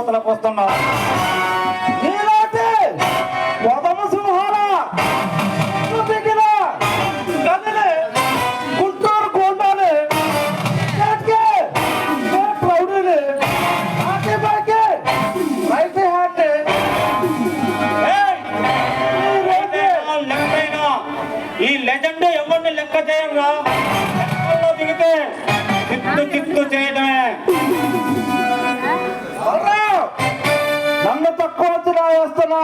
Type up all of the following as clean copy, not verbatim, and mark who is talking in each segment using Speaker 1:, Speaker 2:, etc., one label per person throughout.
Speaker 1: అవతలకు వస్తున్నావు.
Speaker 2: నీలాంటి పొదమ సింహాల దిగిన గదిని గుంటూరు గోండాని రౌడీని ఆకి బాకి రైట్ హ్యాండ్
Speaker 1: లెక్కైనా ఈ లెజెండ్ ఎవరిని లెక్క చేయంగా లెక్కల్లో దిగితే కిత్తు కిత్తు చేయడమే.
Speaker 2: నన్ను తక్కువ అంచనా వేస్తున్నా.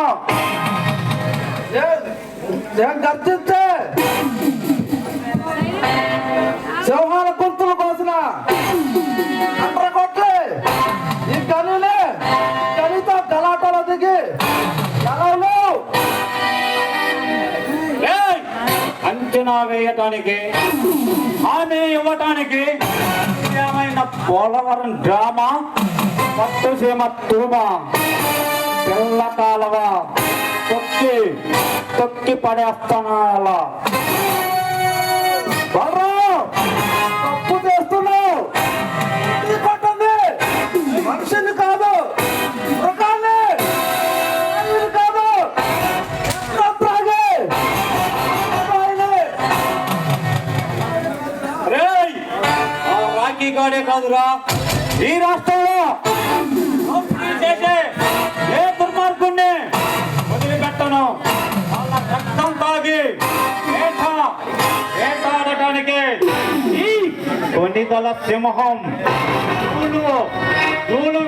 Speaker 2: నేను గర్జించే సింహాల గొంతులు కోసిన అంటర కొట్టి ఈ గనిలే గనితో గలాటలో దిగి గలవలు
Speaker 1: అంచనా వేయటానికి హామీ ఇవ్వటానికి ఏమైనా పోలవరం డ్రామా పట్టుసీమ తూమ పిల్ల కాలవ తొక్కి తొక్కి పడేస్తాను. అలా
Speaker 2: తప్పు చేస్తున్నావు. కొట్టండి మనిషిని కాదు మృగాన్ని కాదు
Speaker 1: ఆ రాఖీ గాడే కాదురా ఈ రాష్ట్రంలో చేసే ఏ దుర్మార్గుణ్ణి వదిలిపెట్టను. వాళ్ళ రక్తం తాగి వేటాడటానికి ఈ కొన్నిదల సింహం విధులు